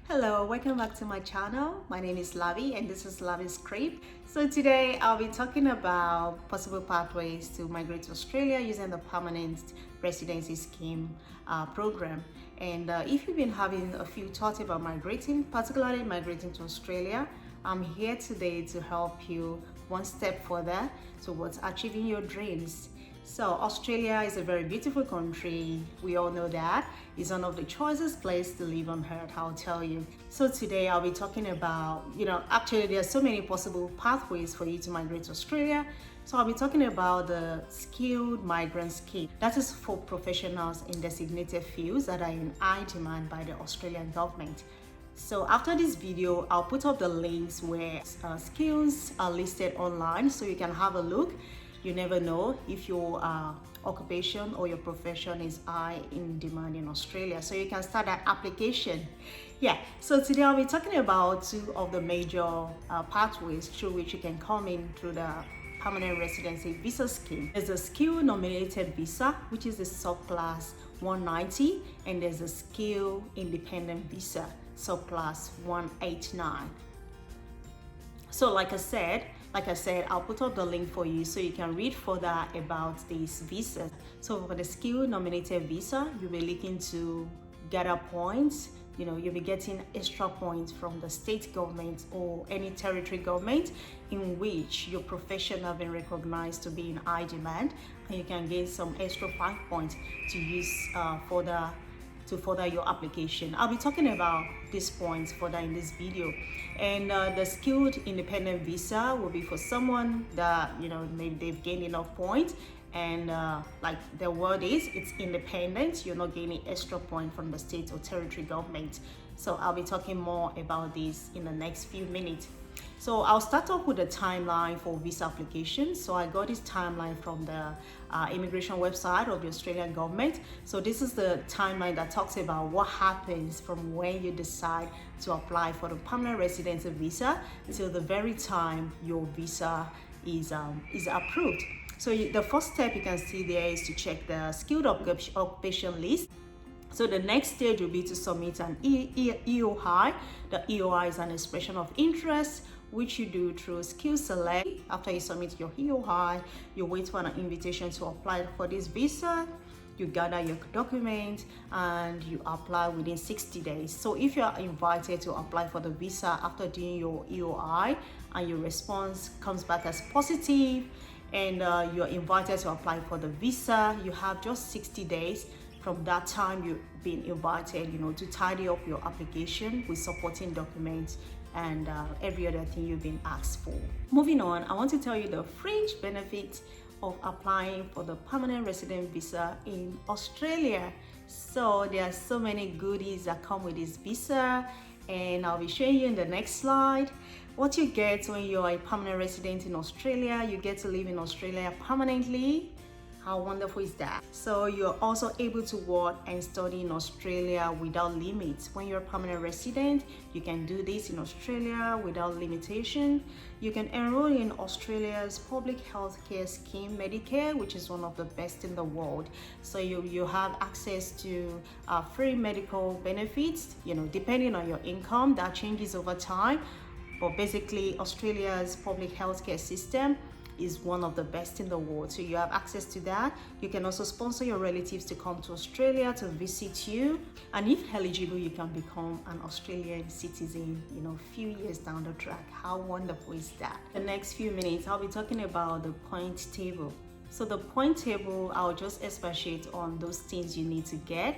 Hello, welcome back to my channel. My name is Lavi and this is Lavi's Script. So today I'll be talking about possible pathways to migrate to Australia using the Permanent Residency Scheme program. And if you've been having a few thoughts about migrating, particularly migrating to Australia, I'm here today to help you one step further towards achieving your dreams. So Australia is a very beautiful country. We all know that. It's one of the choicest places to live on earth, I'll tell you. So today I'll be talking about, actually there are so many possible pathways for you to migrate to Australia. So I'll be talking about the Skilled Migrant Scheme. That is for professionals in designated fields that are in high demand by the Australian government. So after this video, I'll put up the links where skills are listed online so you can have a look. You never know if your occupation or your profession is high in demand in Australia, so you can start that application. Yeah, so today I'll be talking about two of the major pathways through which you can come in through the permanent residency visa scheme. There's a skill nominated visa, which is the subclass 190, and there's a skill independent visa, subclass 189. So like I said, I'll put up the link for you so you can read further about these visas. So for the skill nominated visa, you'll be looking to gather points. You'll be getting extra points from the state government or any territory government in which your profession have been recognized to be in high demand, and you can gain some extra 5 points to use to further your application. I'll be talking about these points further in this video. And the skilled independent visa will be for someone that maybe they've gained enough points, and like the word is, it's independent. You're not gaining extra point from the state or territory government. So I'll be talking more about this in the next few minutes. So I'll start off with the timeline for visa application. So I got this timeline from the immigration website of the Australian government. So this is the timeline that talks about what happens from when you decide to apply for the permanent residency visa till the very time your visa is approved. So the first step you can see there is to check the skilled occupation list. So the next stage will be to submit an EOI. The EOI is an expression of interest, which you do through Skill Select. After you submit your EOI, you wait for an invitation to apply for this visa. You gather your documents and you apply within 60 days. So if you are invited to apply for the visa after doing your EOI and your response comes back as positive, and you're invited to apply for the visa, you have just 60 days from that time you've been invited, to tidy up your application with supporting documents and every other thing you've been asked for. Moving on, I want to tell you the fringe benefits of applying for the permanent resident visa in Australia. So there are so many goodies that come with this visa, and I'll be showing you in the next slide. What you get when you're a permanent resident in Australia, you get to live in Australia permanently. How wonderful is that? So you're also able to work and study in Australia without limits. When you're a permanent resident, you can do this in Australia without limitation. You can enroll in Australia's public health care scheme, Medicare, which is one of the best in the world. So you have access to free medical benefits, depending on your income. That changes over time. But basically, Australia's public health care system is one of the best in the world, so you have access to that. You can also sponsor your relatives to come to Australia to visit you, and if eligible, you can become an Australian citizen a few years down the track. How wonderful is that? The next few minutes I'll be talking about the point table. So the point table, I'll just expatiate on those things you need to get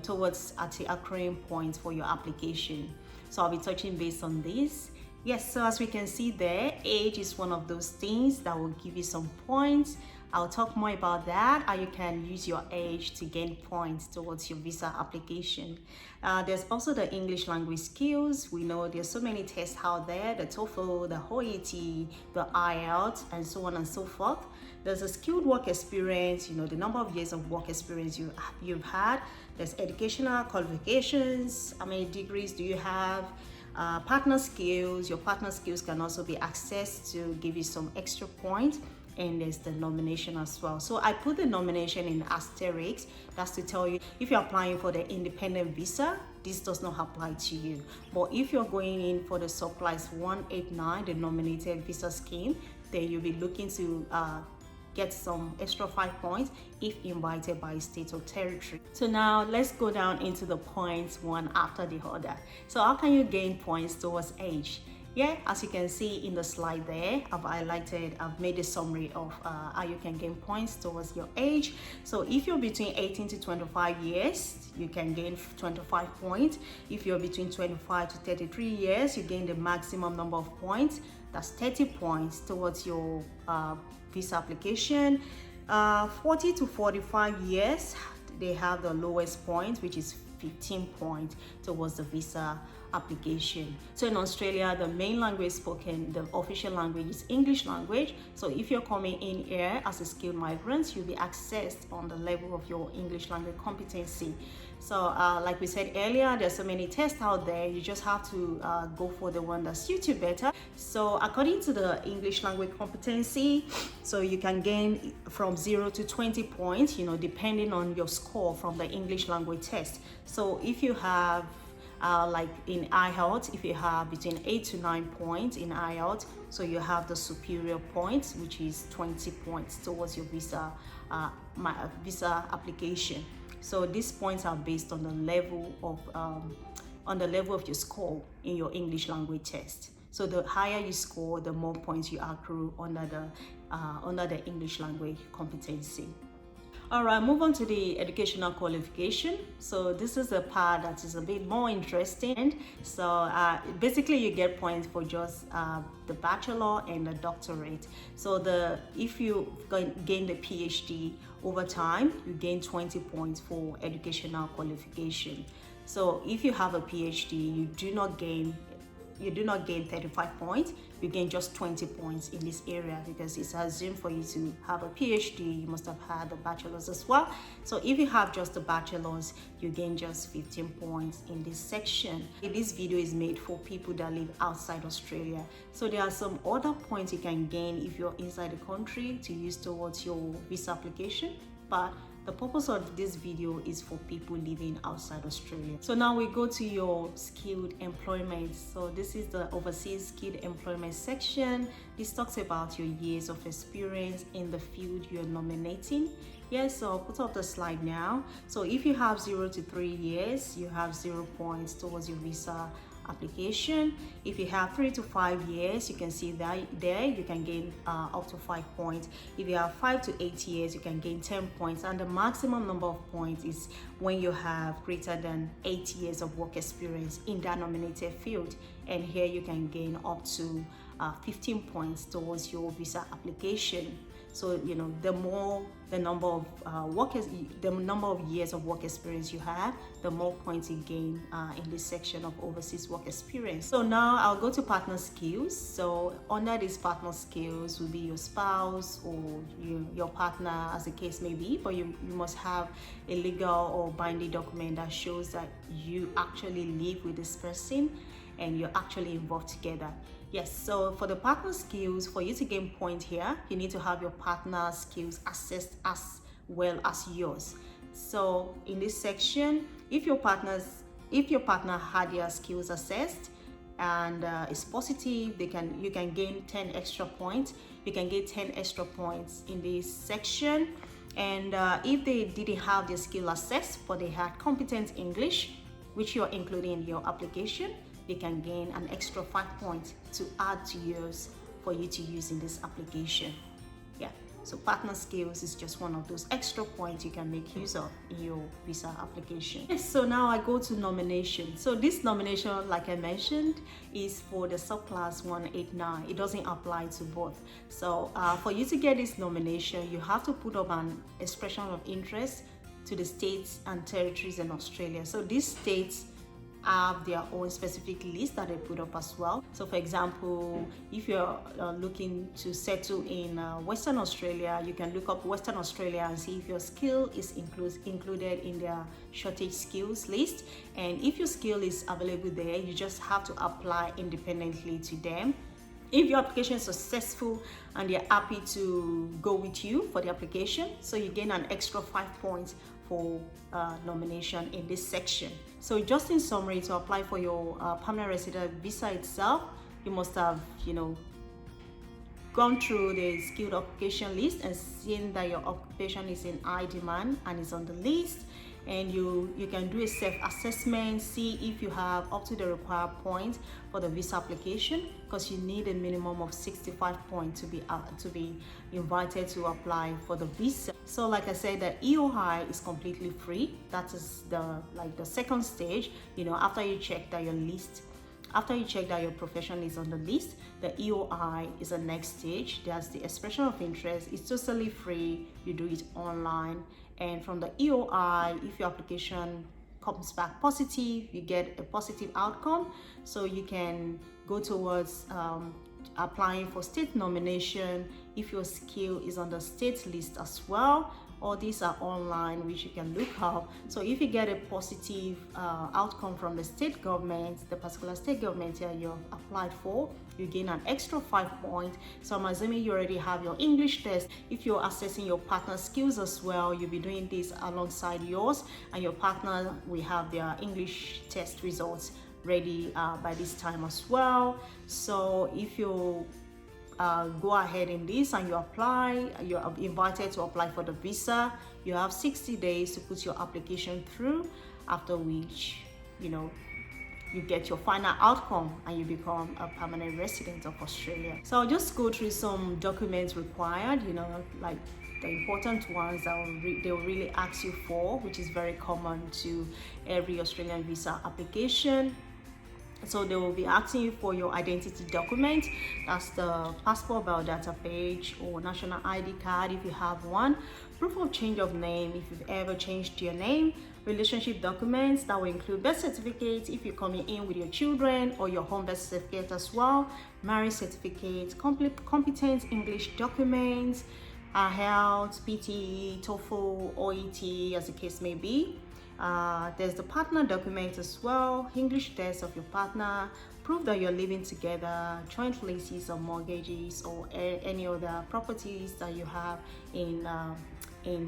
towards accruing points for your application. So I'll be touching base on this. Yes, so as we can see there, age is one of those things that will give you some points. I'll talk more about that, how you can use your age to gain points towards your visa application. There's also the English language skills. We know there's so many tests out there, the TOEFL, the OET, the IELTS, and so on and so forth. There's a skilled work experience, the number of years of work experience you've had. There's educational qualifications, how many degrees do you have? Partner skills. Your partner skills can also be accessed to give you some extra points. and there's the nomination as well. So I put the nomination in asterisk. That's to tell you if you're applying for the independent visa, this does not apply to you. But if you're going in for the Subclass 189, the nominated visa scheme, then you'll be looking to get some extra 5 points if invited by state or territory. So now let's go down into the points one after the other. So how can you gain points towards age? Yeah, as you can see in the slide there, I've made a summary of how you can gain points towards your age. So if you're between 18 to 25 years, you can gain 25 points. If you're between 25 to 33 years, you gain the maximum number of points. That's 30 points towards your visa application. 40 to 45 years, they have the lowest point, which is 15 points towards the visa application. So in Australia, the main language spoken, the official language is English language. So if you're coming in here as a skilled migrant, you'll be assessed on the level of your English language competency. So like we said earlier, there's so many tests out there. You just have to go for the one that suits you better. So according to the English language competency, so you can gain from 0 to 20 points, depending on your score from the English language test. So if you have like in IELTS, if you have between 8 to 9 points in IELTS, so you have the superior points, which is 20 points towards your visa application. So these points are based on the level of your score in your English language test. So the higher you score, the more points you accrue under the English language competency. All right, move on to the educational qualification. So this is the part that is a bit more interesting. So basically you get points for just the bachelor and the doctorate. So if you gain the PhD over time, you gain 20 points for educational qualification. So if you have a PhD, you do not gain 35 points, you gain just 20 points in this area, because it's assumed for you to have a PhD, you must have had a bachelor's as well. So if you have just a bachelor's, you gain just 15 points in this section. This video is made for people that live outside Australia. So there are some other points you can gain if you're inside the country to use towards your visa application, but the purpose of this video is for people living outside Australia. So now we go to your skilled employment. So this is the overseas skilled employment section. This talks about your years of experience in the field you're nominating. Yes, so I'll put up the slide now. So if you have 0 to 3 years, you have 0 points towards your visa application. If you have 3 to 5 years, you can see that there you can gain up to 5 points. If you have 5 to 8 years, you can gain 10 points, and the maximum number of points is when you have greater than 8 years of work experience in that nominated field, and here you can gain up to 15 points towards your visa application. So the more the number of years of work experience you have, the more points you gain in this section of overseas work experience. So now I'll go to partner skills. So under these partner skills will be your spouse or your partner, as the case may be, but you must have a legal or binding document that shows that you actually live with this person and you're actually involved together. Yes, so for the partner skills, for you to gain point here, you need to have your partner skills assessed as well as yours. So in this section, if your partner had their skills assessed and it's positive, you can gain 10 extra points. You can get 10 extra points in this section. And if they didn't have their skill assessed, but they had competent English, which you're including in your application, you can gain an extra 5 points to add to yours for you to use in this application. Yeah, so partner skills is just one of those extra points you can make use of in your visa application. Yes, so now I go to nomination. So this nomination, like I mentioned, is for the subclass 189. It doesn't apply to both. So for you to get this nomination, you have to put up an expression of interest to the states and territories in Australia. So these states have their own specific list that they put up as well. So for example, if you're looking to settle in Western Australia, you can look up Western Australia and see if your skill is included in their shortage skills list. And if your skill is available there, you just have to apply independently to them If your application is successful and they're happy to go with you for the application, so you gain an extra 5 points for nomination in this section. So just in summary, to apply for your permanent resident visa itself, you must have, gone through the skilled occupation list and seen that your occupation is in high demand and is on the list. And you can do a self-assessment, see if you have up to the required points for the visa application, because you need a minimum of 65 points to be invited to apply for the visa. So like I said, the EOI is completely free. That is the second stage. After you check that your profession is on the list, the EOI is the next stage. There's the expression of interest. It's totally free. You do it online. And from the EOI, if your application comes back positive, you get a positive outcome. So you can go towards applying for state nomination if your skill is on the state list as well. All these are online, which you can look up. So if you get a positive outcome from the state government, the particular state government that you applied for, you gain an extra 5 points. So I'm assuming you already have your English test. If you're assessing your partner's skills as well, you'll be doing this alongside yours, and your partner will have their English test results ready by this time as well. So if you go ahead in this and you apply, you're invited to apply for the visa. You have 60 days to put your application through, after which you get your final outcome and you become a permanent resident of Australia. So I'll just go through some documents required, like the important ones that they will really ask you for, which is very common to every Australian visa application. So they will be asking you for your identity document. That's the passport biodata page or national ID card if you have one, proof of change of name if you've ever changed your name, relationship documents that will include birth certificate if you're coming in with your children, or your home birth certificate as well, marriage certificate, competent English documents, health, PTE, TOEFL, OET, as the case may be. There's the partner document as well, English test of your partner, proof that you're living together, joint leases or mortgages, or any other properties that you have in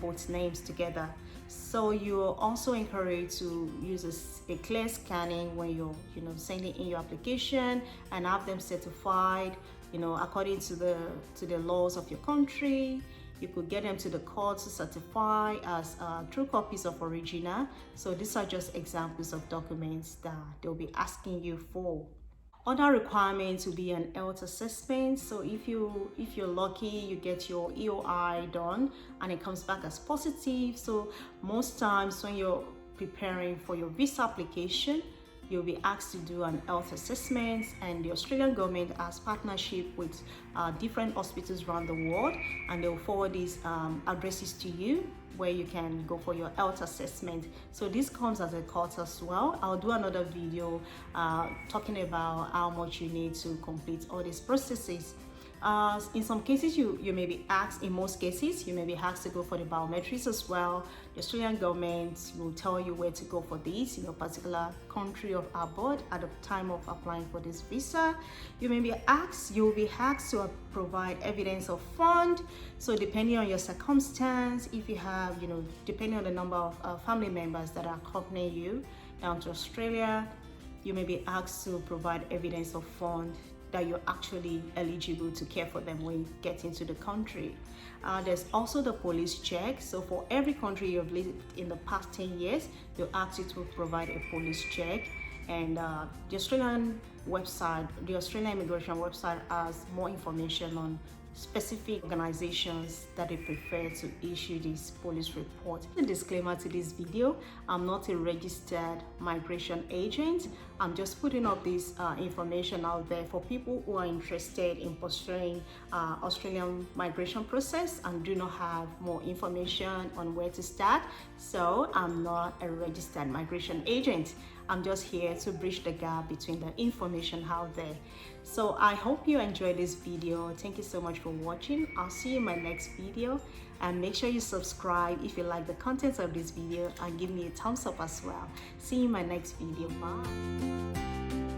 both names together. So you're also encouraged to use a clear scanning when you're sending in your application, and have them certified according to the laws of your country. You could get them to the court to certify as true copies of original. So these are just examples of documents that they'll be asking you for. Other requirements will be an health assessment. So if you're lucky, you get your EOI done and it comes back as positive. So most times when you're preparing for your visa application, you'll be asked to do an health assessment, and the Australian government has partnership with different hospitals around the world, and they'll forward these addresses to you where you can go for your health assessment. So this comes as a cost as well. I'll do another video talking about how much you need to complete all these processes. In some cases, you may be asked, in most cases, you may be asked to go for the biometrics as well. The Australian government will tell you where to go for this in your particular country of abode at the time of applying for this visa. You'll be asked to provide evidence of fund. So depending on your circumstance, if you have, depending on the number of family members that accompany you down to Australia, you may be asked to provide evidence of fund that you're actually eligible to care for them when you get into the country. There's also the police check. So for every country you've lived in the past 10 years, they'll ask you to provide a police check. And the Australian immigration website has more information on specific organizations that they prefer to issue this police report. A disclaimer to this video: I'm not a registered migration agent. I'm just putting up this information out there for people who are interested in pursuing Australian migration process and do not have more information on where to start. So I'm not a registered migration agent. I'm just here to bridge the gap between the information out there. So I hope you enjoyed this video. Thank you so much for watching. I'll see you in my next video, and make sure you subscribe if you like the contents of this video, and give me a thumbs up as well. See you in my next video. Bye.